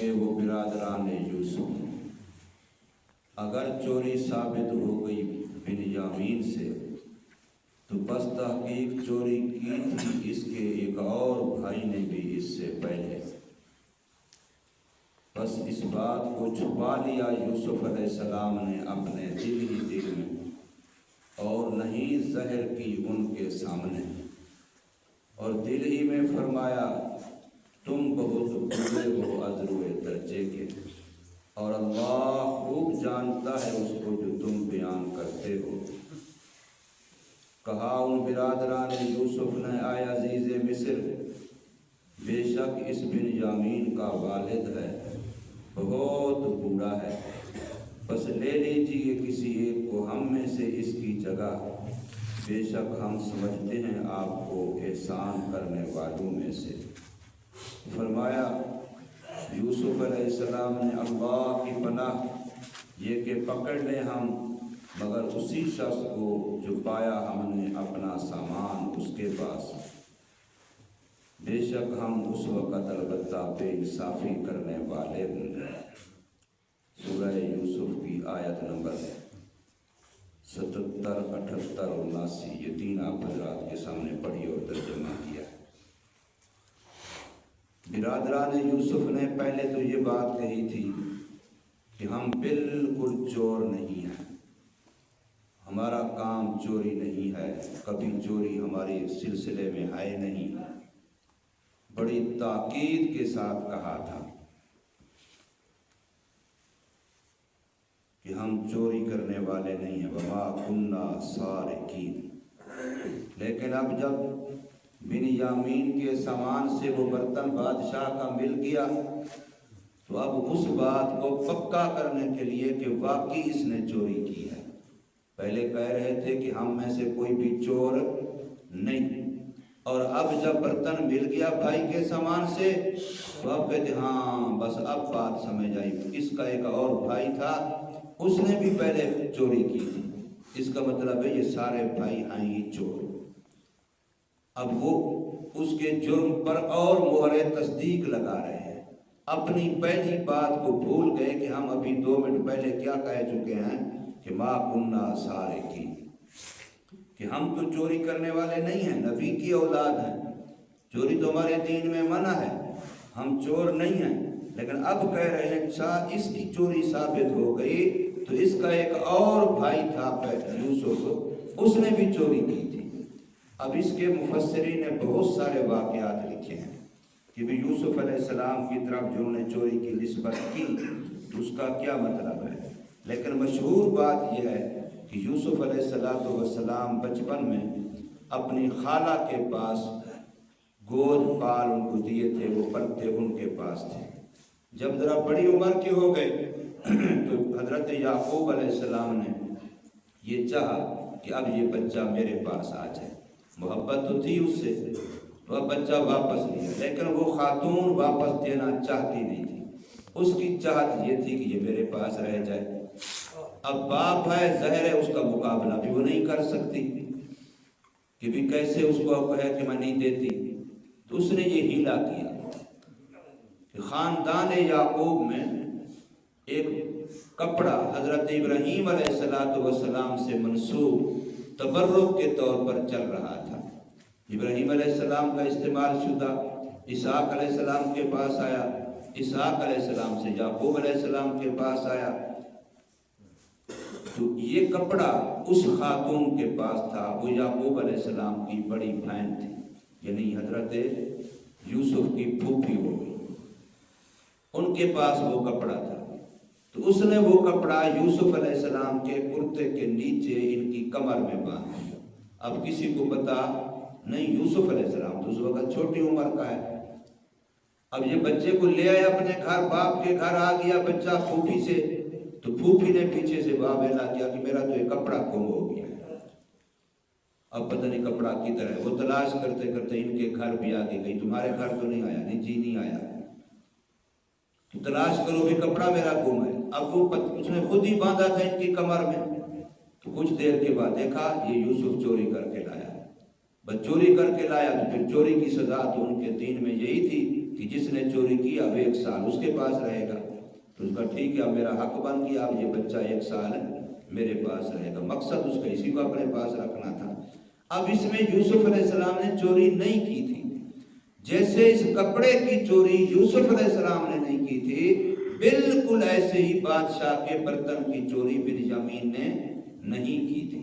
گے وہ برادران یوسف، اگر چوری ثابت ہو گئی بنیامین سے تو بس تحقیق چوری کی تھی اس کے ایک اور بھائی نے بھی اس سے پہلے، بس اس بات کو چھپا لیا یوسف علیہ السلام نے اپنے دل ہی دل میں، اور نہیں ظاہر کی ان کے سامنے، اور دل ہی میں فرمایا تم بہت برے ہو عذرو درجے کے، اور اللہ خوب جانتا ہے اس کو جو تم بیان کرتے ہو۔ کہا ان برادران یوسف نے آئے عزیز مصر، بے شک اس بنیامین کا والد ہے بہت بوڑھا ہے، بس لے لیجیے کسی ایک کو ہم میں سے اس کی جگہ، بے شک ہم سمجھتے ہیں آپ کو احسان کرنے والوں میں سے۔ فرمایا یوسف علیہ السلام نے اللہ کی پناہ یہ کہ پکڑ لیں ہم مگر اسی شخص کو جو پایا ہم نے اپنا سامان اس کے پاس، بے شک ہم اس وقت البتہ بے انصافی کرنے والے ہوں گے۔ سورہ یوسف کی آیت نمبر 77، 78 اور 79، یہ تین آپ حضرات کے سامنے پڑھی اور ترجمہ کیا ہے۔ برادران یوسف نے پہلے تو یہ بات کہی تھی کہ ہم بالکل چور نہیں ہیں، ہمارا کام چوری نہیں ہے، کبھی چوری ہمارے سلسلے میں ہے نہیں، بڑی تاکید کے ساتھ کہا تھا کہ ہم چوری کرنے والے نہیں ہیں، وما کنا سارقین۔ لیکن اب جب بنیامین کے سامان سے وہ برتن بادشاہ کا مل گیا تو اب اس بات کو پکا کرنے کے لیے کہ واقعی اس نے چوری کی ہے، پہلے کہہ رہے تھے کہ ہم میں سے کوئی بھی چور نہیں، اور اب جب برتن مل گیا بھائی کے سامان سے تو اب کہتے ہاں بس اب بات سمجھ آئی، اس کا ایک اور بھائی تھا اس نے بھی پہلے چوری کی تھی، اس کا مطلب ہے یہ سارے بھائی ہیں ہی چور۔ اب وہ اس کے جرم پر اور مہر تصدیق لگا رہے ہیں، اپنی پہلی بات کو بھول گئے کہ ہم ابھی 2 منٹ پہلے کیا کہہ چکے ہیں کہ ما کننا سارقین، کہ ہم تو چوری کرنے والے نہیں ہیں، نبی کی اولاد ہیں، چوری تو ہمارے دین میں منع ہے، ہم چور نہیں ہیں۔ لیکن اب کہہ رہے ہیں اچھا اس کی چوری ثابت ہو گئی تو اس کا ایک اور بھائی تھا یوسف، اس نے بھی چوری کی تھی۔ اب اس کے مفسرین نے بہت سارے واقعات لکھے ہیں کہ بھی یوسف علیہ السلام کی طرف جو انہوں نے چوری کی نسبت کی اس کا کیا مطلب ہے، لیکن مشہور بات یہ ہے کہ یوسف علیہ السلام بچپن میں اپنی خالہ کے پاس گود پال ان کو دیے تھے، وہ پلتے ان کے پاس تھے۔ جب ذرا بڑی عمر کے ہو گئے تو حضرت یعقوب علیہ السلام نے یہ چاہا کہ اب یہ بچہ میرے پاس آ جائے، محبت تو تھی اس سے، تو اب بچہ واپس لیا، لیکن وہ خاتون واپس دینا چاہتی نہیں تھی، اس کی چاہت یہ تھی کہ یہ میرے پاس رہ جائے۔ اب باپ ہے، ظاہر ہے اس کا مقابلہ بھی وہ نہیں کر سکتی کہ بھی کیسے اس کو کہے کہ میں نہیں دیتی، تو اس نے یہ ہیلا کیا کہ خاندان یعقوب میں ایک کپڑا حضرت ابراہیم علیہ السلام سے منسوب تبرک کے طور پر چل رہا تھا، ابراہیم علیہ السلام کا استعمال شدہ اسحاق علیہ السلام کے پاس آیا، اسحاق علیہ السلام سے یعقوب علیہ السلام کے پاس آیا، تو یہ کپڑا اس خاتون کے پاس تھا، وہ یعقوب علیہ السلام کی بڑی بہن تھی، یعنی حضرت یوسف کی پھوپھی ہو گئی، ان کے پاس وہ کپڑا تھا، تو اس نے وہ کپڑا یوسف علیہ السلام کے کرتے کے نیچے ان کی کمر میں باندھ دیا۔ اب کسی کو پتا نہیں، یوسف علیہ السلام تو اس وقت چھوٹی عمر کا ہے، اب یہ بچے کو لے آیا اپنے گھر، باپ کے گھر آ گیا بچہ پھوپھی سے، تو پھوپھی نے پیچھے سے واویلا کیا کہ میرا تو یہ کپڑا گم ہو گیا ہے، اب پتہ نہیں کپڑا کدھر ہے، وہ تلاش کرتے کرتے ان کے گھر بھی آگے گئی، تمہارے گھر تو نہیں آیا، نہیں جی نہیں آیا، تو تلاش کرو بھی کپڑا میرا گم ہے۔ اب وہ اس نے خود ہی باندھا تھا ان کی کمر میں، تو کچھ دیر کے بعد دیکھا یہ یوسف چوری کر کے لایا، بس چوری کر کے لایا، تو پھر چوری کی سزا تو ان کے دین میں یہی تھی کہ کہ جس نے چوری کی اب 1 سال اس کے پاس رہے گا. تو اس کا ٹھیک ہے، اب میرا حق بن گیا، اب یہ بچہ 1 سال میرے پاس رہے گا. مقصد اس کا اسی کو اپنے پاس رکھنا تھا. اب اس میں یوسف علیہ السلام نے چوری نہیں کی تھی. جیسے اس کپڑے کی چوری یوسف علیہ السلام نے نہیں کی تھی، بالکل ایسے ہی بادشاہ کے برتن کی چوری بنیامین نے نہیں کی تھی.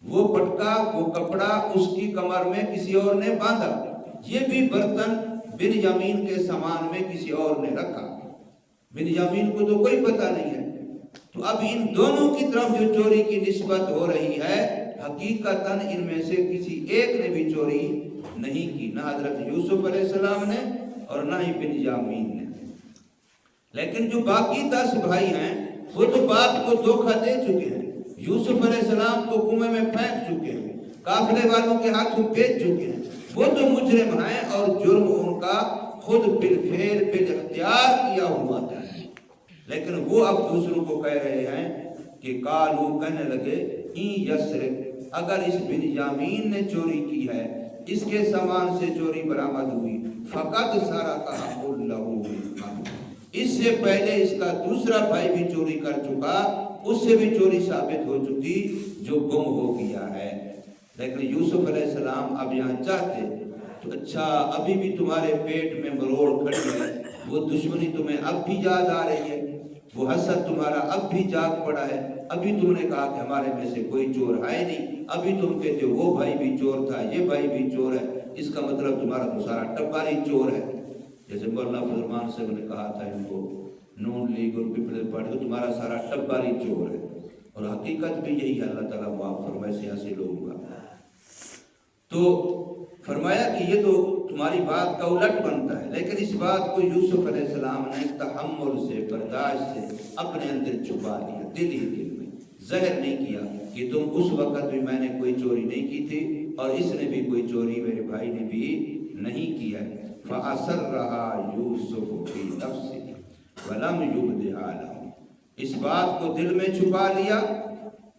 وہ پٹکا، وہ کپڑا اس کی کمر میں کسی اور نے باندھا، یہ بھی برتن بنیامین کے سامان میں کسی اور نے رکھا. بنیامین کو تو کوئی پتہ نہیں ہے. تو اب ان دونوں کی طرف جو چوری کی نسبت ہو رہی ہے، حقیقتاً ان میں سے کسی ایک نے بھی چوری نہیں کی، نہ حضرت یوسف علیہ السلام نے اور نہ ہی بنیامین نے. لیکن جو باقی 10 بھائی ہیں وہ تو باپ کو دھوکہ دے چکے ہیں، یوسف علیہ السلام کو کنویں میں پھینک چکے ہیں، قافلے والوں کے ہاتھوں بیچ چکے ہیں. وہ تو مجرم ہیں اور جرم ان کا خود بالفعل بالاختیار کیا ہوا ہے. لیکن وہ اب دوسروں کو کہہ رہے ہیں کہ قالو، کہنے لگے، این یسرق، اگر اس بنیامین نے چوری کی ہے، اس کے سامان سے چوری برآمد ہوئی، فقط سرق اخ لہ، اس سے پہلے اس کا دوسرا بھائی بھی چوری کر چکا، اس سے بھی چوری ثابت ہو چکی جو گم ہو گیا ہے. لیکن یوسف علیہ السلام اب یہاں چاہتے تو اچھا ابھی بھی تمہارے پیٹ میں مروڑ کھڑی ہے، وہ دشمنی تمہیں اب بھی یاد آ رہی ہے، وہ حسد تمہارا اب بھی جاگ پڑا ہے. ابھی تم نے کہا کہ ہمارے میں سے کوئی چور ہے نہیں، ابھی تم کہتے وہ بھائی بھی چور تھا، یہ بھائی بھی چور ہے، اس کا مطلب تمہارا تو سارا ٹبر ہی چور ہے. جیسے مولانا فضل الرحمان صاحب نے کہا تھا ان کو، نون لیگ اور پیپلز پارٹی کو، تمہارا سارا ٹبر ہی چور ہے. اور حقیقت بھی یہی ہے. اللہ تعالیٰ معاف فرمائے سیاسی لوگوں کا. تو فرمایا کہ یہ تو تمہاری بات کا الٹ بنتا ہے. لیکن اس بات کو یوسف علیہ السلام نے تحمل سے، برداشت سے اپنے اندر چھپا لیا، دل ہی دل میں ظاہر نہیں کیا کہ تم اس وقت بھی میں نے کوئی چوری نہیں کی تھی اور اس نے بھی کوئی چوری میرے بھائی نے بھی نہیں کی ہے. فَأَسَرَّهَا يُوسُفُ فِي نَفْسِهِ وَلَمْ يُبْدِهَا لَهُمْ، اس بات کو دل میں چھپا لیا،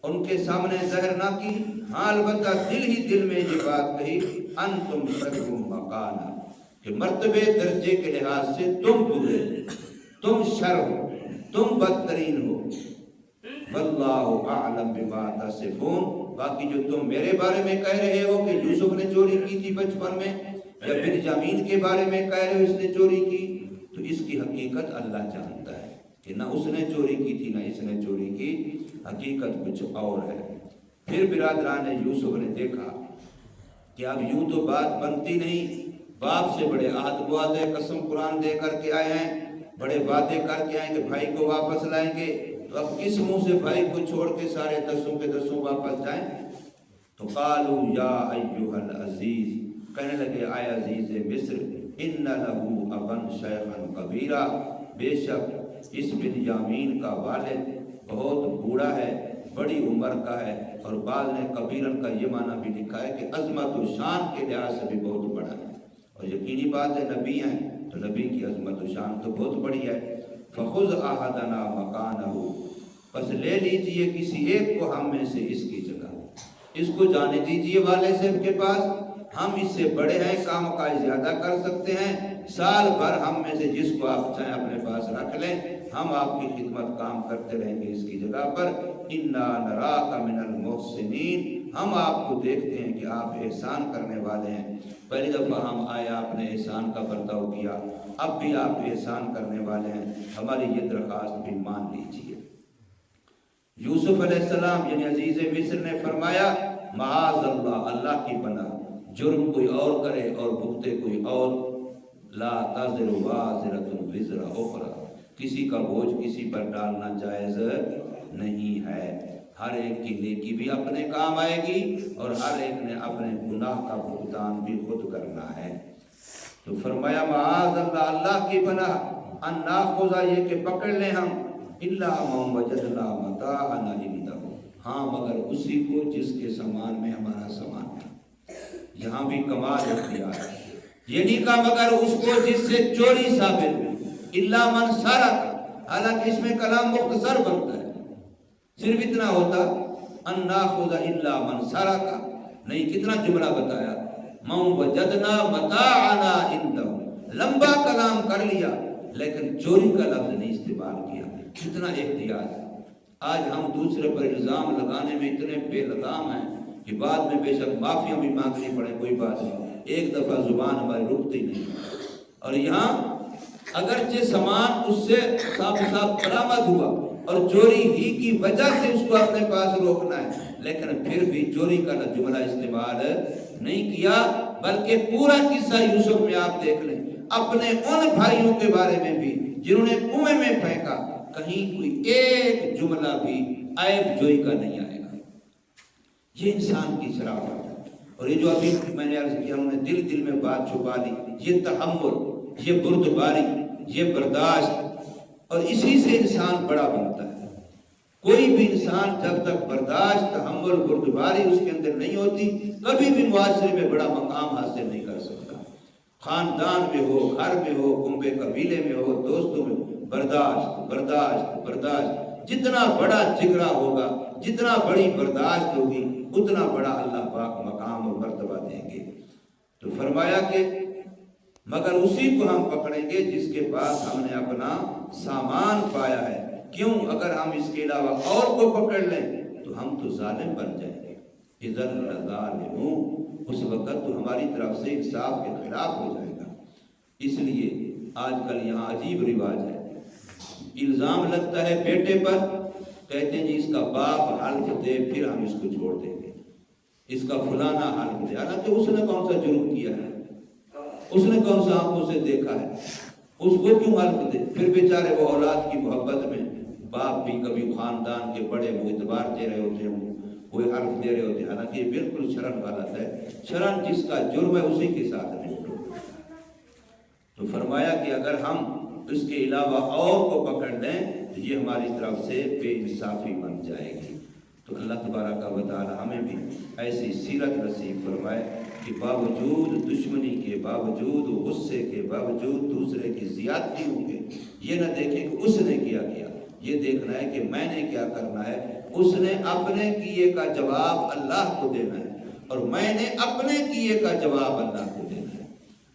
ان کے سامنے ظاہر نہ کی. ہاں البتہ دل ہی دل میں یہ بات کہی، انتم شر مکانا، کہ مرتبے درجے کے لحاظ سے تم برے، تم شر ہو، تم بدترین ہو. واللہ اعلم بما تصفون، باقی جو تم میرے بارے میں کہہ رہے ہو کہ یوسف نے چوری کی تھی بچپن میں، یا بنیامین کے بارے میں کہہ رہے ہو اس نے چوری کی، تو اس کی حقیقت اللہ جانتا ہے کہ نہ اس نے چوری کی تھی نہ اس نے چوری کی، حقیقت کچھ اور ہے. پھر برادران یوسف نے دیکھا کہ اب یوں تو بات بنتی نہیں، باپ سے بڑے عہد وعدے قسم قرآن دے کر کے آئے ہیں، بڑے وعدے کر کے آئے کہ بھائی کو واپس لائیں گے، تو اب کس منہ سے بھائی کو چھوڑ کے سارے 10 کے 10 واپس جائیں. تو قالوا یا ایھا العزیز، کہنے لگے اے عزیز مصر، ان لہ ابن شیخا کبیرا، بے شک اس بنیامین کا والد بہت بوڑھا ہے، بڑی عمر کا ہے، اور بعض نے کبیرن کا یہ معنی بھی لکھا ہے کہ عظمت و شان کے لحاظ سے بھی بہت بڑا ہے. اور یقینی بات ہے نبی ہیں تو نبی کی عظمت و شان تو بہت بڑی ہے. فخذ احدنا مکانہ، پس لے لیجئے کسی ایک کو ہم میں سے اس کی جگہ، اس کو جانے دیجئے والے صاحب کے پاس، ہم اس سے بڑے ہیں، کام کاج زیادہ کر سکتے ہیں، سال بھر ہم میں سے جس کو آپ چاہیں اپنے پاس رکھ لیں، ہم آپ کی خدمت کام کرتے رہیں گے اس کی جگہ پر. انا نراک من المحسنین، ہم آپ کو دیکھتے ہیں کہ آپ احسان کرنے والے ہیں. پہلی دفعہ ہم آئے، آپ نے احسان کا برتاؤ کیا، اب بھی آپ احسان کرنے والے ہیں، ہماری یہ درخواست بھی مان لیجیے. یوسف علیہ السلام یعنی عزیز مصر نے فرمایا معاذ اللہ، اللہ کی پناہ، جرم کوئی اور کرے اور بھگتے کوئی اور. لا تزر وازرۃ وزر اخرى، کسی کا بوجھ کسی پر ڈالنا جائز نہیں ہے. ہر ایک کی نیکی بھی اپنے کام آئے گی اور ہر ایک نے اپنے گناہ کا بھگتان بھی خود کرنا ہے. تو فرمایا معاذ اللہ، اللہ کی پناہ، ان ناخذ، یہ کہ پکڑ لیں ہم، الا من وجدنا متاعنا عنده، ہاں مگر اسی کو جس کے سامان میں ہمارا سامان تھا. یہاں بھی کمال اختیار ہے، یہ نہیں کہا مگر اس کو جس سے چوری ثابت ہوئی، الا من سرق، حالانکہ اس میں کلام مختصر بنتا ہے، صرف اتنا ہوتا ان ناخذ الا من سرق، نہیں کتنا جملہ بتایا، من وجدنا متاعنا عنده، لمبا کلام کر لیا لیکن چوری کا لفظ نہیں استعمال کیا. کتنا احتیاط. آج ہم دوسرے پر الزام لگانے میں اتنے بے لگام ہیں کہ بعد میں بے شک معافیاں بھی مانگنی پڑے، کوئی بات نہیں، ایک دفعہ زبان ہماری رکتی نہیں. اور یہاں اگرچہ سامان اس سے صاف صاف برآمد ہوا اور چوری ہی کی وجہ سے اس کو اپنے پاس روکنا ہے، لیکن پھر بھی چوری کا جملہ استعمال نہیں کیا، بلکہ پورا قصہ یوسف میں آپ دیکھ لیں. اپنے ان بھائیوں کے بارے میں بھی جنہوں نے کنویں میں پھینکا، کہیں کوئی ایک جملہ بھی عیب جوئی کا نہیں آئے گا. یہ انسان کی شرافت ہے. اور یہ جو ابھی میں نے عرض کیا، انہوں نے دل میں بات چھپا لی. یہ تحمل، یہ بردباری، یہ برداشت، اور اسی سے انسان بڑا بنتا ہے. کوئی بھی انسان جب تک برداشت، تحمل، بردباری اس کے اندر نہیں ہوتی، کبھی بھی معاشرے میں بڑا مقام حاصل نہیں کر سکتا. خاندان میں ہو، گھر میں ہو، کنبے قبیلے میں ہو، دوستوں میں ہو، برداشت برداشت برداشت. جتنا بڑا جگرا ہوگا، جتنا بڑی برداشت ہوگی، اتنا بڑا اللہ پاک مقام اور مرتبہ دیں گے. تو فرمایا کہ مگر اسی کو ہم پکڑیں گے جس کے پاس ہم نے اپنا سامان پایا ہے. کیوں؟ اگر ہم اس کے علاوہ اور کو پکڑ لیں تو ہم تو ظالم بن جائیں گے. اذن لظالمون، اس وقت تو ہماری طرف سے انصاف کے خلاف ہو جائے گا. اس لیے آج کل یہاں عجیب رواج ہے، الزام لگتا ہے بیٹے پر، کہتے ہیں جی اس کا باپ حلف دے پھر ہم اس کو چھوڑ دیں گے، اس کا فلانا حلف دے. حالانکہ اس نے کون سا جرم کیا ہے، اس نے کون سا آنکھوں سے دیکھا ہے، اس کو کیوں حلف دے؟ پھر بیچارے وہ اولاد کی محبت میں باپ بھی کبھی خاندان کے بڑے اعتبار دے رہے ہوتے ہیں، کوئی حلف دے رہے ہوتے ہیں. حالانکہ یہ بالکل شرم غلط ہے. شرم جس کا جرم ہے اسی کے ساتھ نپٹو. تو فرمایا کہ اگر ہم اس کے علاوہ اور کو پکڑ لیں تو یہ ہماری طرف سے بے انصافی بن جائے گی. تو اللہ تبارک و تعالی ہمیں بھی ایسی سیرت نصیب فرمائے کہ باوجود دشمنی کے، باوجود غصے کے، باوجود دوسرے کی زیادتیوں کے، یہ نہ دیکھیں کہ اس نے کیا، یہ دیکھنا ہے کہ میں نے کیا کرنا ہے. اس نے اپنے کیے کا جواب اللہ کو دینا ہے اور میں نے اپنے کیے کا جواب اللہ کو دینا ہے.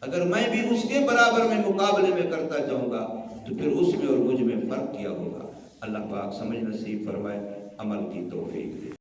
اگر میں بھی اس کے برابر میں مقابلے میں کرتا جاؤں گا تو پھر اس میں اور مجھ میں فرق کیا ہوگا. اللہ پاک سمجھ نصیب فرمائے، عمل کی توفیق دے.